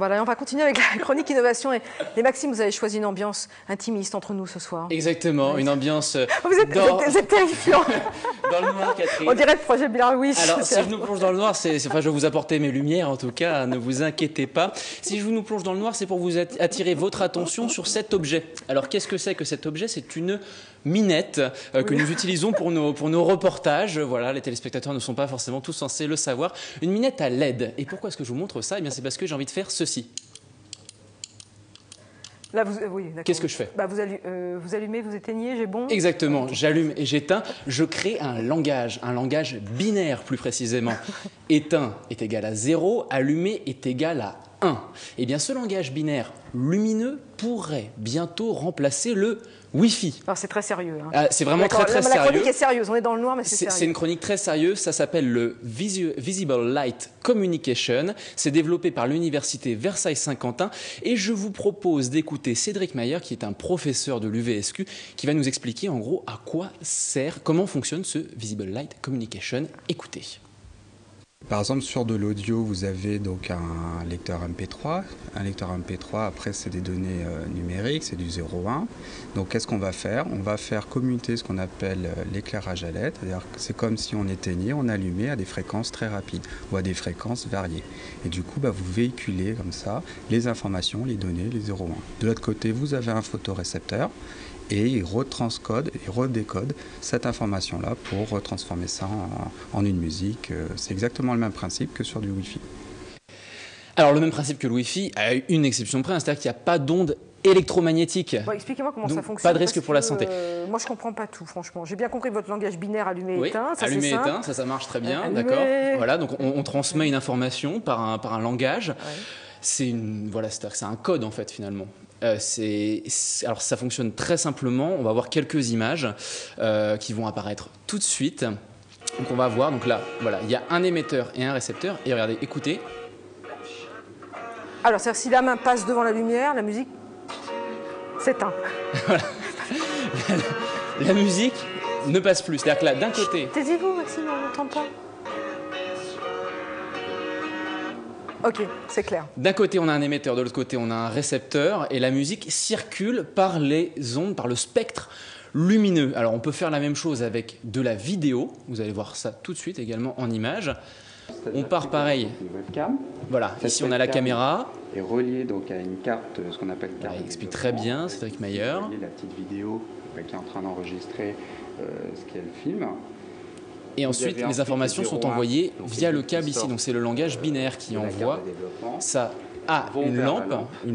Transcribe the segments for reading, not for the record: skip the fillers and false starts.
Voilà, on va continuer avec la chronique innovation. Et Maxime, vous avez choisi une ambiance intimiste entre nous ce soir. Exactement, une ambiance vous êtes terrifiant. dans le noir, Catherine. On dirait le projet Blair Witch. Alors, si je nous plonge dans le noir, enfin, je vais vous apporter mes lumières, en tout cas, ne vous inquiétez pas. Si je nous plonge dans le noir, c'est pour vous attirer votre attention sur cet objet. Alors, qu'est-ce que c'est que cet objet? C'est une minette que nous utilisons pour nos reportages. Voilà, les téléspectateurs ne sont pas forcément tous censés le savoir. Une minette à LED. Et pourquoi est-ce que je vous montre ça? Eh bien, c'est parce que j'ai envie de faire ceci. Là, oui, qu'est-ce que je fais? Vous allumez, vous éteignez, j'ai bon. Exactement, j'allume et j'éteins. Je crée un langage binaire plus précisément. Éteint est égal à 0, allumé est égal à 1. Eh bien, ce langage binaire lumineux pourrait bientôt remplacer le Wi-Fi. Alors, c'est très sérieux. Hein. C'est vraiment très sérieux. La chronique est sérieuse, on est dans le noir, mais c'est sérieux. C'est une chronique très sérieuse, ça s'appelle le Visible Light Communication. C'est développé par l'université Versailles-Saint-Quentin et je vous propose d'écouter Cédric Mayer, qui est un professeur de l'UVSQ, qui va nous expliquer en gros à quoi sert, comment fonctionne ce Visible Light Communication. Écoutez. Par exemple, sur de l'audio, vous avez donc un lecteur MP3. Un lecteur MP3, après, c'est des données numériques, c'est du 0,1. Donc, qu'est-ce qu'on va faire? On va faire commuter ce qu'on appelle l'éclairage à LED. C'est-à-dire que c'est comme si on éteignait, on allumait à des fréquences très rapides ou à des fréquences variées. Et du coup, vous véhiculez comme ça les informations, les données, les 0,1. De l'autre côté, vous avez un photorécepteur. Et il retranscode, il redécode cette information-là pour transformer ça en une musique. C'est exactement le même principe que sur du Wi-Fi. Alors, le même principe que le Wi-Fi, à une exception près, c'est-à-dire qu'il n'y a pas d'onde électromagnétique. Bon, expliquez-moi comment ça fonctionne. Pas de risque pour la santé. Moi, je ne comprends pas tout, franchement. J'ai bien compris votre langage binaire allumé-éteint. Oui, allumé-éteint, ça marche très bien, d'accord. Voilà, donc on transmet une information par un langage. Ouais. C'est un code, en fait, finalement. Alors ça fonctionne très simplement, on va voir quelques images qui vont apparaître tout de suite. Donc on va voir, donc là, voilà, il y a un émetteur et un récepteur, et regardez, écoutez. Alors c'est-à-dire si la main passe devant la lumière, la musique s'éteint. Voilà. La musique ne passe plus, c'est-à-dire que là, d'un côté... Taisez-vous, Maxime, on n'entend pas. Ok, c'est clair. D'un côté, on a un émetteur, de l'autre côté, on a un récepteur, et la musique circule par les ondes, par le spectre lumineux. Alors, on peut faire la même chose avec de la vidéo. Vous allez voir ça tout de suite également en image. On part pareil. Voilà, ici on a la caméra. Et relié donc à une carte, ce qu'on appelle carte. Il explique très bien, Cédric Mayer. La petite vidéo qui est en train d'enregistrer ce qu'est le film. Et ensuite, les informations sont envoyées via le câble ici. Donc, c'est le langage binaire qui envoie ça à une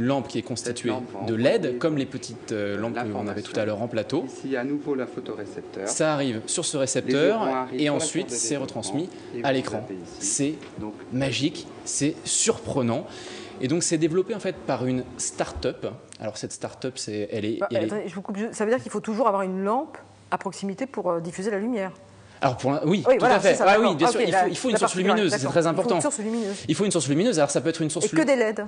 lampe qui est constituée de LED, comme les petites lampes qu'on avait tout à l'heure en plateau. Ici, à nouveau, la photorécepteur. Ça arrive sur ce récepteur et ensuite, c'est retransmis à l'écran. C'est magique, c'est surprenant. Et donc, c'est développé en fait par une start-up. Alors, cette start-up, attendez, je vous coupe. Ça veut dire qu'il faut toujours avoir une lampe à proximité pour diffuser la lumière. Alors oui, tout à fait. Oui, bien sûr, il faut une source lumineuse, c'est très important. Il faut une source lumineuse. Il faut une source lumineuse, alors ça peut être une source... Et que des LED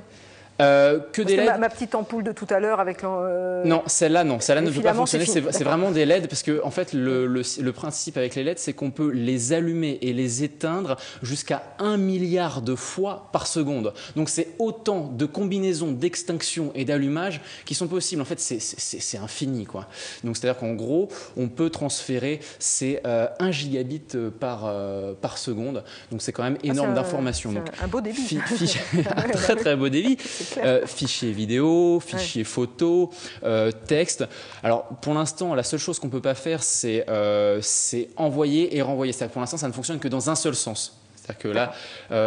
des LED. Ma petite ampoule de tout à l'heure avec... Non, celle-là ne peut pas fonctionner, c'est vraiment des LED, parce que en fait, le principe avec les LED, c'est qu'on peut les allumer et les éteindre jusqu'à 1 milliard de fois par seconde. Donc c'est autant de combinaisons d'extinction et d'allumage qui sont possibles. En fait, c'est infini, quoi. Donc c'est-à-dire qu'en gros, on peut transférer ces 1 gigabit par seconde. Donc c'est quand même énorme d'informations. Un beau débit. Un très très beau débit. Fichier vidéo, fichier photo, texte. Alors pour l'instant, la seule chose qu'on ne peut pas faire, c'est envoyer et renvoyer. C'est-à-dire que pour l'instant, ça ne fonctionne que dans un seul sens. C'est-à-dire que là,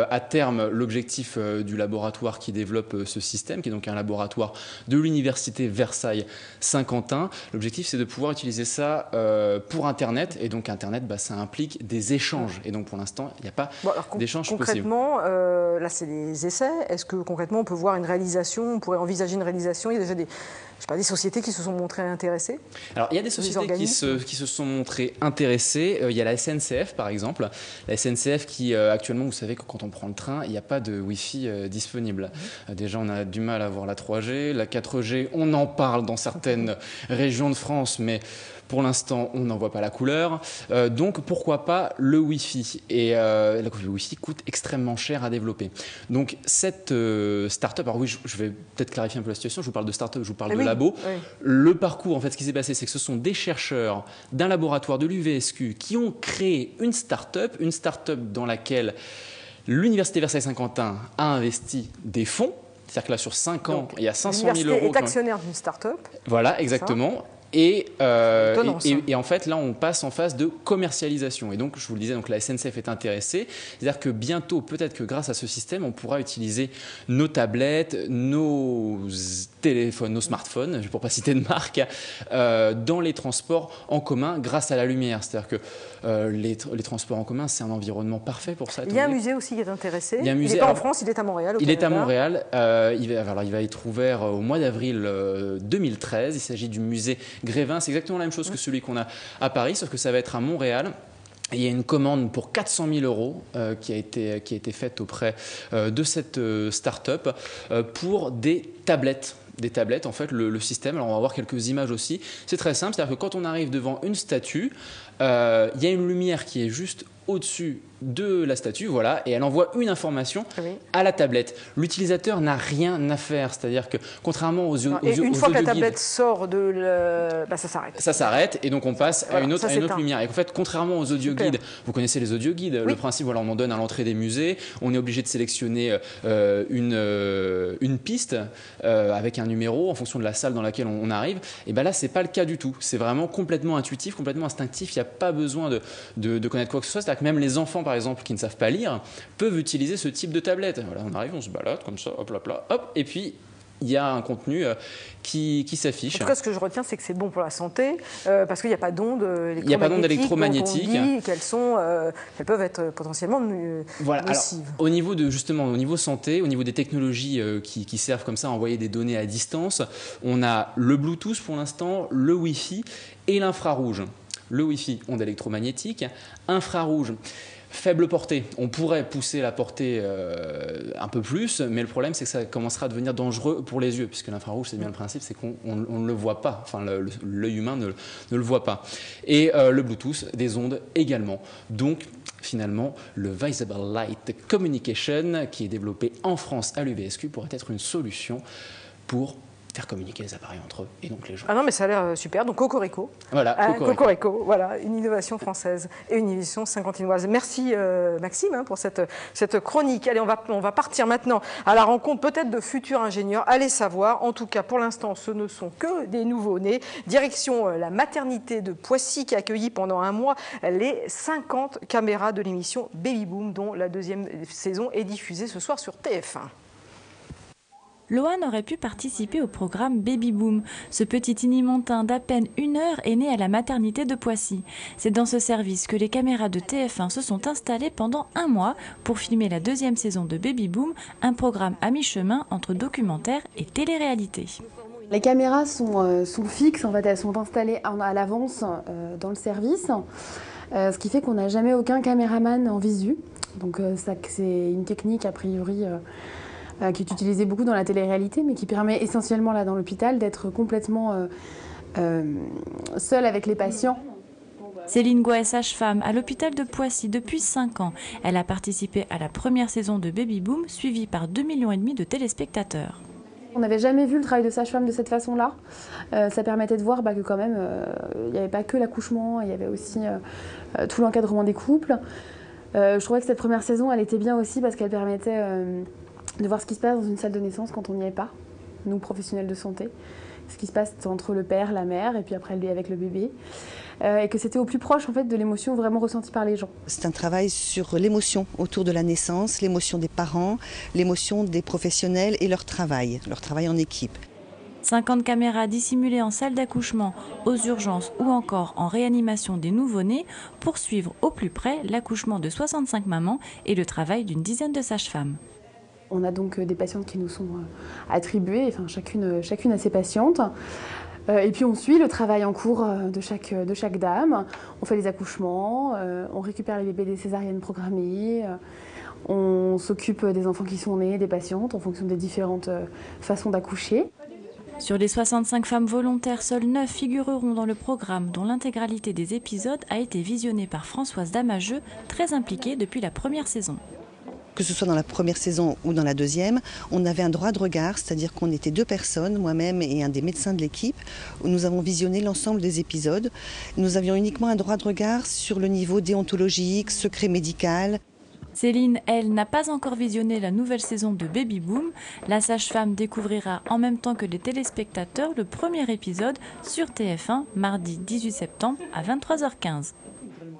à terme, l'objectif du laboratoire qui développe ce système, qui est donc un laboratoire de l'université Versailles-Saint-Quentin, l'objectif c'est de pouvoir utiliser ça pour Internet. Et donc Internet, ça implique des échanges. Et donc pour l'instant, il n'y a pas d'échange possible. Concrètement, là c'est des essais. Est-ce que concrètement on peut voir une réalisation, on pourrait envisager une réalisation? Il y a déjà pas, des sociétés qui se sont montrées intéressées? Alors, il y a des sociétés qui se sont montrées intéressées. Il y a la SNCF, par exemple. La SNCF qui, actuellement, vous savez que quand on prend le train, il n'y a pas de Wi-Fi disponible. Déjà, on a du mal à avoir la 3G. La 4G, on en parle dans certaines régions de France, mais pour l'instant, on n'en voit pas la couleur. Donc, pourquoi pas le Wi-Fi? Et le Wi-Fi coûte extrêmement cher à développer. Donc, cette start-up, alors oui, je vais peut-être clarifier un peu la situation. Je vous parle de start-up, je vous parle de labo. Oui. Le parcours, en fait, ce qui s'est passé, c'est que ce sont des chercheurs d'un laboratoire de l'UVSQ qui ont créé une start-up dans laquelle l'Université Versailles-Saint-Quentin a investi des fonds. C'est-à-dire que là, sur 5 ans, il y a 500 000 euros. L'université est actionnaire d'une start-up. Voilà, exactement. Et en fait, là, on passe en phase de commercialisation. Et donc, je vous le disais, donc, la SNCF est intéressée. C'est-à-dire que bientôt, peut-être que grâce à ce système, on pourra utiliser nos tablettes, nos téléphones, nos smartphones, pour ne pas citer de marque, dans les transports en commun grâce à la lumière. C'est-à-dire que les transports en commun, c'est un environnement parfait pour ça. Il y a un musée aussi qui est intéressé. Il n'est pas en France, il est à Montréal. Il est à Montréal. Il va être ouvert au mois d'avril 2013. Il s'agit du musée Grévin. C'est exactement la même chose que celui qu'on a à Paris, sauf que ça va être à Montréal. Et il y a une commande pour 400 000 euros qui a été faite auprès de cette start-up pour des tablettes. Des tablettes, en fait, le système. Alors, on va voir quelques images aussi. C'est très simple, c'est-à-dire que quand on arrive devant une statue, il y a une lumière qui est juste au-dessus de la statue, voilà, et elle envoie une information à la tablette. L'utilisateur n'a rien à faire, c'est-à-dire que contrairement aux audio guides... Une fois que la tablette sort ça s'arrête. Ça s'arrête, et donc on passe à une autre lumière. Et en fait, contrairement aux audio guides, vous connaissez les audio guides, le principe, voilà, on en donne à l'entrée des musées, on est obligé de sélectionner une piste avec un numéro en fonction de la salle dans laquelle on arrive. Et bien là, c'est pas le cas du tout. C'est vraiment complètement intuitif, complètement instinctif. Il n'y a pas besoin de connaître quoi que ce soit. C'est-à-dire que même les enfants, par exemple, qui ne savent pas lire, peuvent utiliser ce type de tablette. Voilà, on arrive, on se balade comme ça, hop, là, là, hop, et puis il y a un contenu qui s'affiche. En tout cas, ce que je retiens, c'est que c'est bon pour la santé, parce qu'il n'y a pas d'ondes électromagnétiques. Il n'y a pas d'ondes électromagnétiques. On dit qu'elles peuvent être potentiellement nocives. Alors, au niveau santé, au niveau des technologies qui servent comme ça à envoyer des données à distance, on a le Bluetooth pour l'instant, le Wi-Fi et l'infrarouge. Le Wi-Fi, onde électromagnétique, infrarouge, faible portée. On pourrait pousser la portée un peu plus, mais le problème, c'est que ça commencera à devenir dangereux pour les yeux, puisque l'infrarouge, c'est bien le principe, c'est qu'on ne le voit pas, enfin l'œil humain ne le voit pas. Et le Bluetooth, des ondes également. Donc, finalement, le Visible Light Communication, qui est développé en France à l'UVSQ, pourrait être une solution pour faire communiquer les appareils entre eux et donc les gens. Ah non, mais ça a l'air super. Donc Cocorico. Voilà, Cocorico, voilà, une innovation française et une innovation saint-quentinoise. Merci Maxime pour cette chronique. Allez, on va partir maintenant à la rencontre peut-être de futurs ingénieurs. Allez savoir. En tout cas, pour l'instant, ce ne sont que des nouveau-nés. Direction la maternité de Poissy qui a accueilli pendant un mois les 50 caméras de l'émission Baby Boom, dont la 2e saison est diffusée ce soir sur TF1. Loan aurait pu participer au programme Baby Boom. Ce petit Inimontain d'à peine 1 heure est né à la maternité de Poissy. C'est dans ce service que les caméras de TF1 se sont installées pendant un mois pour filmer la 2e saison de Baby Boom, un programme à mi-chemin entre documentaire et télé-réalité. Les caméras sont fixes, en fait, elles sont installées à l'avance dans le service, ce qui fait qu'on n'a jamais aucun caméraman en visu. Donc c'est une technique a priori qui est utilisée beaucoup dans la télé-réalité, mais qui permet essentiellement là dans l'hôpital d'être complètement seule avec les patients. Céline Gouet, sage-femme à l'hôpital de Poissy depuis 5 ans. Elle a participé à la première saison de Baby Boom, suivie par 2,5 millions de téléspectateurs. On n'avait jamais vu le travail de sage-femme de cette façon-là. Ça permettait de voir que quand même, il n'y avait pas que l'accouchement, il y avait aussi tout l'encadrement des couples. Je trouvais que cette première saison, elle était bien aussi parce qu'elle permettait de voir ce qui se passe dans une salle de naissance quand on n'y est pas, nous professionnels de santé, ce qui se passe entre le père, la mère et puis après lui avec le bébé, et que c'était au plus proche en fait de l'émotion vraiment ressentie par les gens. C'est un travail sur l'émotion autour de la naissance, l'émotion des parents, l'émotion des professionnels et leur travail en équipe. 50 caméras dissimulées en salle d'accouchement, aux urgences ou encore en réanimation des nouveau-nés pour suivre au plus près l'accouchement de 65 mamans et le travail d'une dizaine de sages-femmes. On a donc des patientes qui nous sont attribuées, enfin chacune à ses patientes. Et puis on suit le travail en cours de chaque dame. On fait les accouchements, on récupère les bébés des césariennes programmées, on s'occupe des enfants qui sont nés, des patientes, en fonction des différentes façons d'accoucher. Sur les 65 femmes volontaires, seules 9 figureront dans le programme, dont l'intégralité des épisodes a été visionnée par Françoise Damageux, très impliquée depuis la première saison. Que ce soit dans la première saison ou dans la deuxième, on avait un droit de regard, c'est-à-dire qu'on était 2 personnes, moi-même et un des médecins de l'équipe, où nous avons visionné l'ensemble des épisodes. Nous avions uniquement un droit de regard sur le niveau déontologique, secret médical. Céline, elle, n'a pas encore visionné la nouvelle saison de Baby Boom. La sage-femme découvrira en même temps que les téléspectateurs le premier épisode sur TF1, mardi 18 septembre à 23h15.